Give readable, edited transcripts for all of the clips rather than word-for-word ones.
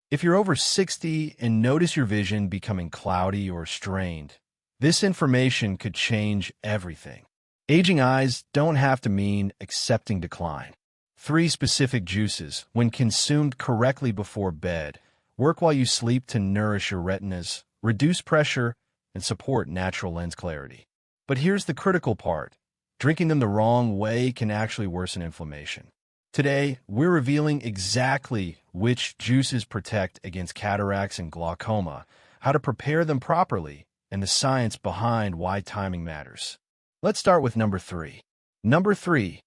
If you're over 60 and notice your vision becoming cloudy or strained, this information could change everything. Aging eyes don't have to mean accepting decline. 3 specific juices, when consumed correctly before bed, work while you sleep to nourish your retinas, reduce pressure, and support natural lens clarity. But here's the critical part. Drinking them the wrong way can actually worsen inflammation. Today, we're revealing exactly which juices protect against cataracts and glaucoma, how to prepare them properly, and the science behind why timing matters. Let's start with number 3. Number 3,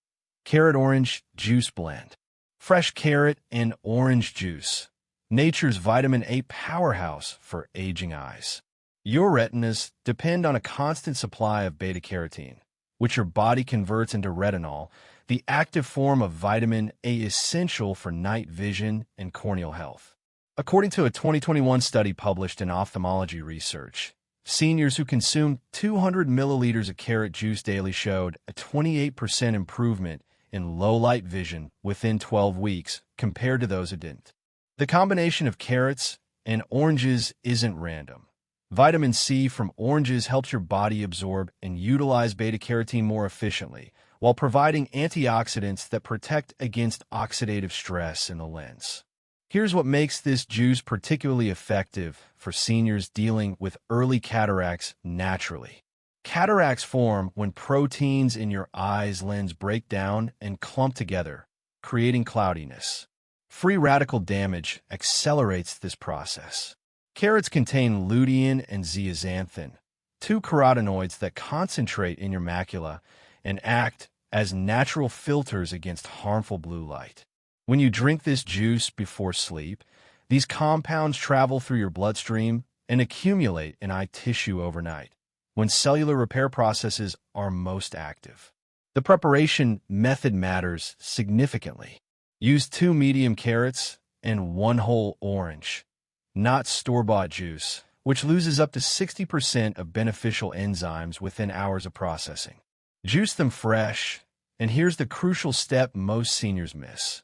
carrot orange juice blend. Fresh carrot and orange juice, nature's vitamin A powerhouse for aging eyes. Your retinas depend on a constant supply of beta-carotene, which your body converts into retinol, the active form of vitamin A essential for night vision and corneal health. According to a 2021 study published in Ophthalmology Research, seniors who consumed 200 milliliters of carrot juice daily showed a 28% improvement in low-light vision within 12 weeks compared to those who didn't. The combination of carrots and oranges isn't random. Vitamin C from oranges helps your body absorb and utilize beta-carotene more efficiently, while providing antioxidants that protect against oxidative stress in the lens. Here's what makes this juice particularly effective for seniors dealing with early cataracts naturally. Cataracts form when proteins in your eye's lens break down and clump together, creating cloudiness. Free radical damage accelerates this process. Carrots contain lutein and zeaxanthin, 2 carotenoids that concentrate in your macula and act as natural filters against harmful blue light. When you drink this juice before sleep, these compounds travel through your bloodstream and accumulate in eye tissue overnight, when cellular repair processes are most active. The preparation method matters significantly. Use 2 medium carrots and 1 whole orange, not store-bought juice, which loses up to 60% of beneficial enzymes within hours of processing. Juice them fresh, and here's the crucial step most seniors miss.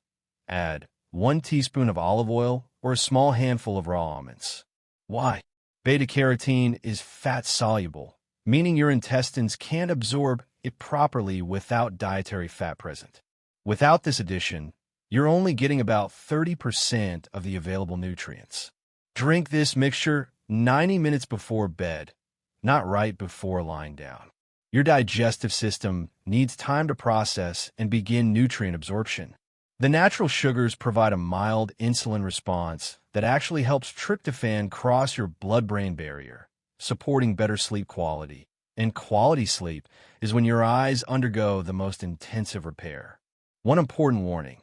Add 1 teaspoon of olive oil or a small handful of raw almonds. Why? Beta-carotene is fat-soluble, meaning your intestines can't absorb it properly without dietary fat present. Without this addition, you're only getting about 30% of the available nutrients. Drink this mixture 90 minutes before bed, not right before lying down. Your digestive system needs time to process and begin nutrient absorption. The natural sugars provide a mild insulin response that actually helps tryptophan cross your blood-brain barrier, supporting better sleep quality. And quality sleep is when your eyes undergo the most intensive repair. One important warning: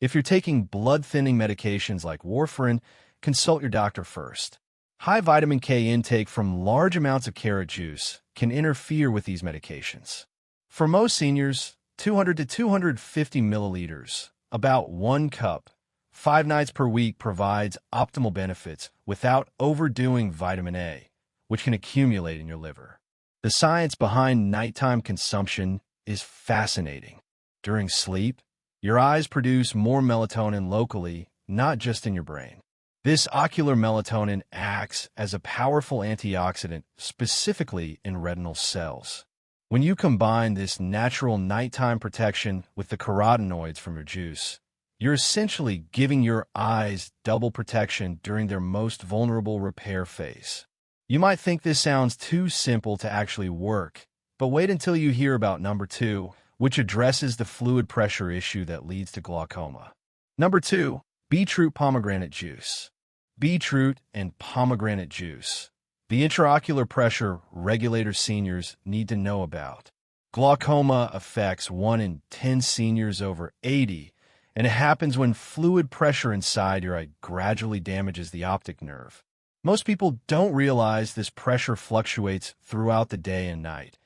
if you're taking blood-thinning medications like warfarin, consult your doctor first. High vitamin K intake from large amounts of carrot juice can interfere with these medications. For most seniors, 200 to 250 milliliters, about 1 cup, 5 nights per week provides optimal benefits without overdoing vitamin A, which can accumulate in your liver. The science behind nighttime consumption is fascinating. During sleep, your eyes produce more melatonin locally, not just in your brain. This ocular melatonin acts as a powerful antioxidant, specifically in retinal cells. When you combine this natural nighttime protection with the carotenoids from your juice, you're essentially giving your eyes double protection during their most vulnerable repair phase. You might think this sounds too simple to actually work, but wait until you hear about number 2, which addresses the fluid pressure issue that leads to glaucoma. Number 2, beetroot pomegranate juice. Beetroot and pomegranate juice, the intraocular pressure regulator seniors need to know about. Glaucoma affects 1 in 10 seniors over 80, and it happens when fluid pressure inside your eye gradually damages the optic nerve. Most people don't realize this pressure fluctuates throughout the day and night,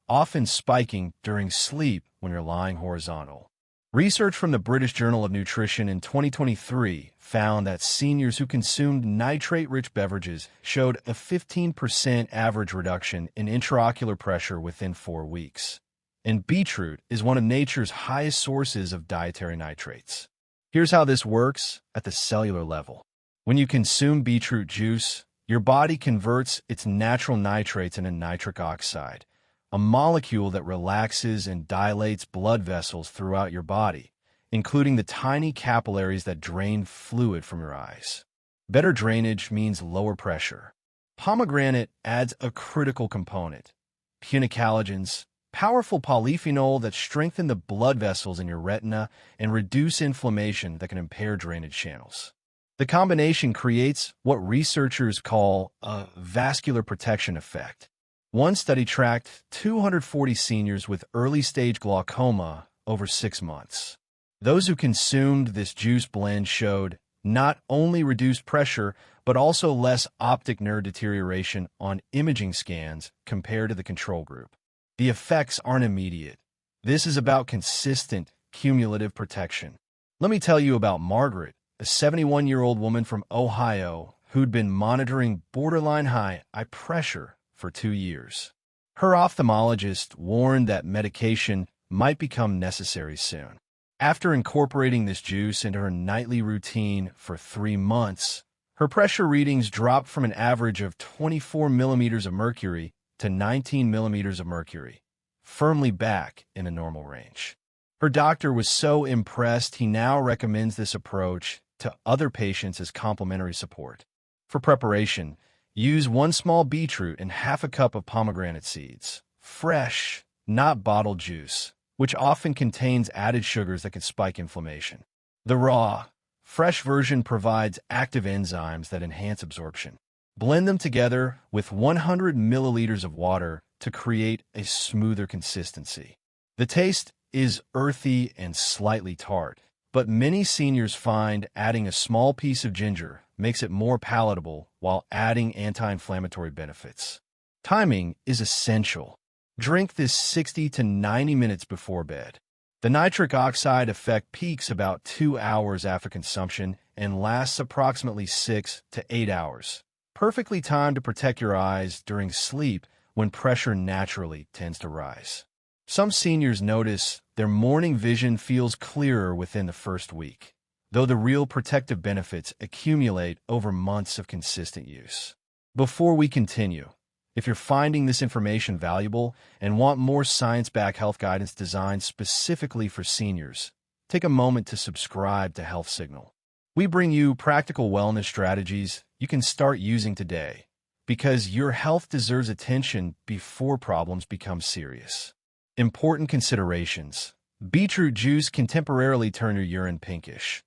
often spiking during sleep when you're lying horizontal. Research from the British Journal of Nutrition in 2023 found that seniors who consumed nitrate-rich beverages showed a 15% average reduction in intraocular pressure within 4 weeks. And beetroot is one of nature's highest sources of dietary nitrates. Here's how this works at the cellular level. When you consume beetroot juice, your body converts its natural nitrates into nitric oxide, a molecule that relaxes and dilates blood vessels throughout your body, including the tiny capillaries that drain fluid from your eyes. Better drainage means lower pressure. Pomegranate adds a critical component, punicalagins, powerful polyphenol that strengthen the blood vessels in your retina and reduce inflammation that can impair drainage channels. The combination creates what researchers call a vascular protection effect. One study tracked 240 seniors with early-stage glaucoma over 6 months. Those who consumed this juice blend showed not only reduced pressure, but also less optic nerve deterioration on imaging scans compared to the control group. The effects aren't immediate. This is about consistent, cumulative protection. Let me tell you about Margaret, a 71-year-old woman from Ohio who'd been monitoring borderline high eye pressure for 2 years. Her ophthalmologist warned that medication might become necessary soon. After incorporating this juice into her nightly routine for 3 months, her pressure readings dropped from an average of 24 millimeters of mercury to 19 millimeters of mercury, firmly back in a normal range. Her doctor was so impressed he now recommends this approach to other patients as complementary support. For preparation, use 1 small beetroot and half a cup of pomegranate seeds, fresh, not bottled juice, which often contains added sugars that can spike inflammation. The raw, fresh version provides active enzymes that enhance absorption. Blend them together with 100 milliliters of water to create a smoother consistency. The taste is earthy and slightly tart, but many seniors find adding a small piece of ginger makes it more palatable while adding anti-inflammatory benefits. Timing is essential. Drink this 60 to 90 minutes before bed. The nitric oxide effect peaks about 2 hours after consumption and lasts approximately 6 to 8 hours. Perfectly timed to protect your eyes during sleep when pressure naturally tends to rise. Some seniors notice their morning vision feels clearer within the first week, though the real protective benefits accumulate over months of consistent use. Before we continue, if you're finding this information valuable and want more science-backed health guidance designed specifically for seniors, take a moment to subscribe to Health Signal. We bring you practical wellness strategies you can start using today, because your health deserves attention before problems become serious. Important considerations. Beetroot juice can temporarily turn your urine pinkish.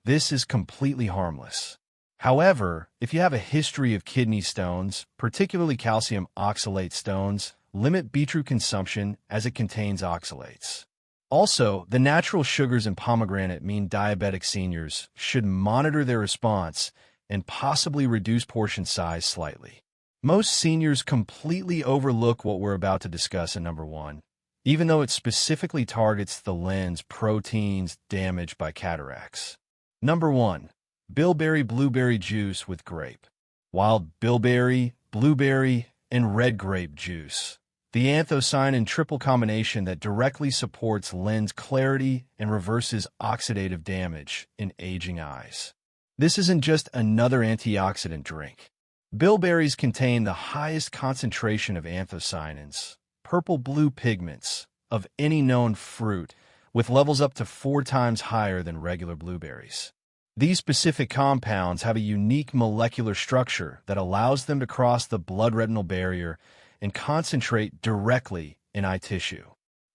This is completely harmless. However, if you have a history of kidney stones, particularly calcium oxalate stones, limit beetroot consumption as it contains oxalates. Also, the natural sugars in pomegranate mean diabetic seniors should monitor their response and possibly reduce portion size slightly. Most seniors completely overlook what we're about to discuss in number 1, even though it specifically targets the lens proteins damaged by cataracts. Number 1. Bilberry-blueberry juice with grape. Wild bilberry, blueberry, and red grape juice. The anthocyanin triple combination that directly supports lens clarity and reverses oxidative damage in aging eyes. This isn't just another antioxidant drink. Bilberries contain the highest concentration of anthocyanins, purple-blue pigments, of any known fruit, with levels up to 4 times higher than regular blueberries. These specific compounds have a unique molecular structure that allows them to cross the blood-retinal barrier and concentrate directly in eye tissue.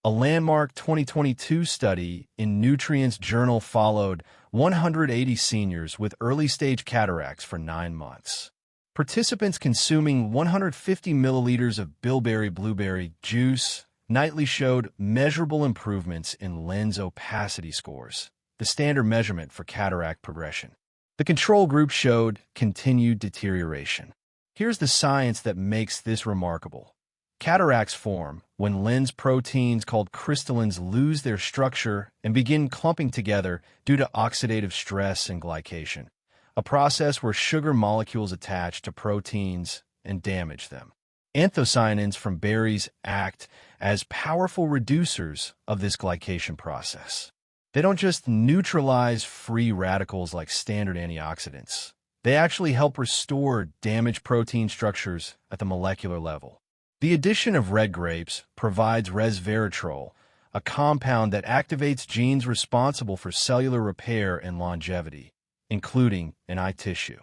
A landmark 2022 study in Nutrients Journal followed 180 seniors with early-stage cataracts for 9 months. Participants consuming 150 milliliters of bilberry-blueberry juice nightly showed measurable improvements in lens opacity scores, the standard measurement for cataract progression. The control group showed continued deterioration. Here's the science that makes this remarkable. Cataracts form when lens proteins called crystallins lose their structure and begin clumping together due to oxidative stress and glycation, a process where sugar molecules attach to proteins and damage them. Anthocyanins from berries act as powerful reducers of this glycation process. They don't just neutralize free radicals like standard antioxidants. They actually help restore damaged protein structures at the molecular level. The addition of red grapes provides resveratrol, a compound that activates genes responsible for cellular repair and longevity, including in eye tissue.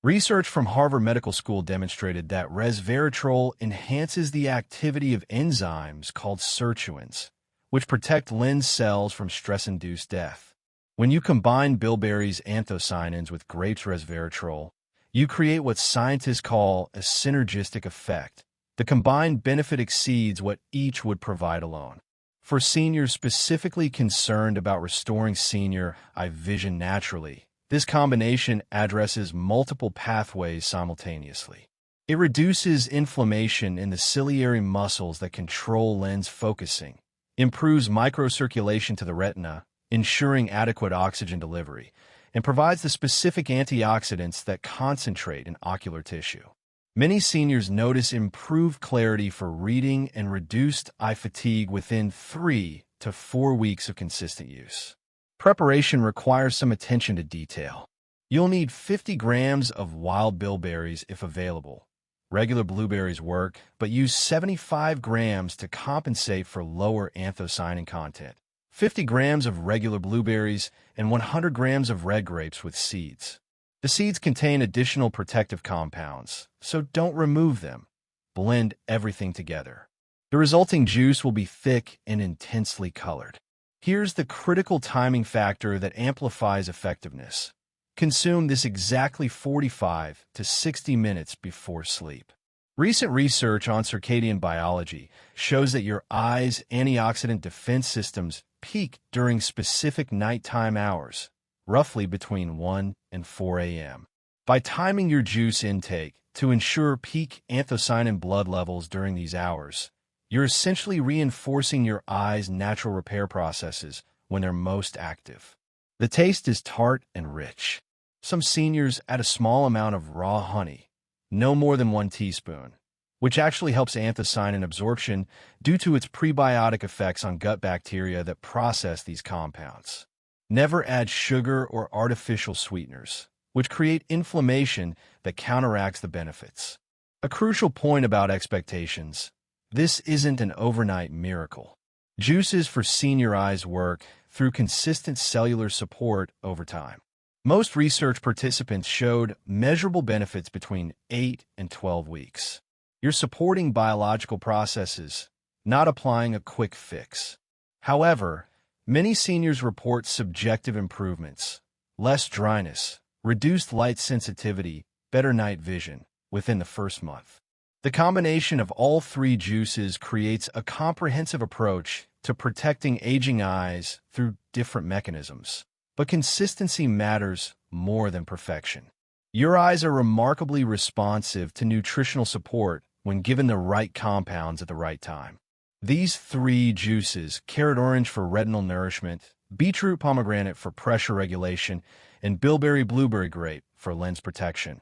Research from Harvard Medical School demonstrated that resveratrol enhances the activity of enzymes called sirtuins, which protect lens cells from stress-induced death. When you combine bilberry's anthocyanins with grapes' resveratrol, you create what scientists call a synergistic effect. The combined benefit exceeds what each would provide alone. For seniors specifically concerned about restoring senior eye vision naturally, this combination addresses multiple pathways simultaneously. It reduces inflammation in the ciliary muscles that control lens focusing, improves microcirculation to the retina, ensuring adequate oxygen delivery, and provides the specific antioxidants that concentrate in ocular tissue. Many seniors notice improved clarity for reading and reduced eye fatigue within 3 to 4 weeks of consistent use. Preparation requires some attention to detail. You'll need 50 grams of wild bilberries if available. Regular blueberries work, but use 75 grams to compensate for lower anthocyanin content. 50 grams of regular blueberries and 100 grams of red grapes with seeds. The seeds contain additional protective compounds, so don't remove them. Blend everything together. The resulting juice will be thick and intensely colored. Here's the critical timing factor that amplifies effectiveness. Consume this exactly 45 to 60 minutes before sleep. Recent research on circadian biology shows that your eye's antioxidant defense systems peak during specific nighttime hours, roughly between 1 and 4 a.m. By timing your juice intake to ensure peak anthocyanin blood levels during these hours, you're essentially reinforcing your eye's natural repair processes when they're most active. The taste is tart and rich. Some seniors add a small amount of raw honey, no more than 1 teaspoon, which actually helps anthocyanin absorption due to its prebiotic effects on gut bacteria that process these compounds. Never add sugar or artificial sweeteners, which create inflammation that counteracts the benefits. A crucial point about expectations: this isn't an overnight miracle. Juices for senior eyes work through consistent cellular support over time. Most research participants showed measurable benefits between 8 and 12 weeks. You're supporting biological processes, not applying a quick fix. However, many seniors report subjective improvements, less dryness, reduced light sensitivity, better night vision within the first month. The combination of all 3 juices creates a comprehensive approach to protecting aging eyes through different mechanisms. But consistency matters more than perfection. Your eyes are remarkably responsive to nutritional support when given the right compounds at the right time. These 3 juices, carrot orange for retinal nourishment, beetroot pomegranate for pressure regulation, and bilberry-blueberry-grape for lens protection,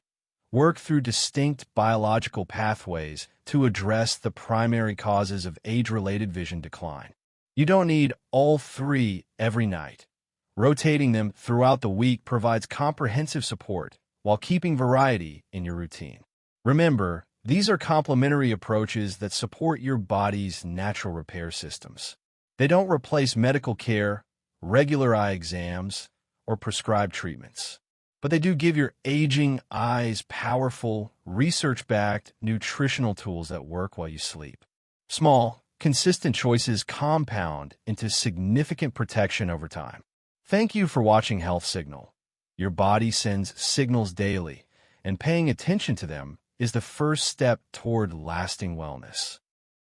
work through distinct biological pathways to address the primary causes of age-related vision decline. You don't need all 3 every night. Rotating them throughout the week provides comprehensive support while keeping variety in your routine. Remember, these are complementary approaches that support your body's natural repair systems. They don't replace medical care, regular eye exams, or prescribed treatments. But they do give your aging eyes powerful, research-backed nutritional tools that work while you sleep. Small, consistent choices compound into significant protection over time. Thank you for watching Health Signal. Your body sends signals daily, and paying attention to them is the first step toward lasting wellness.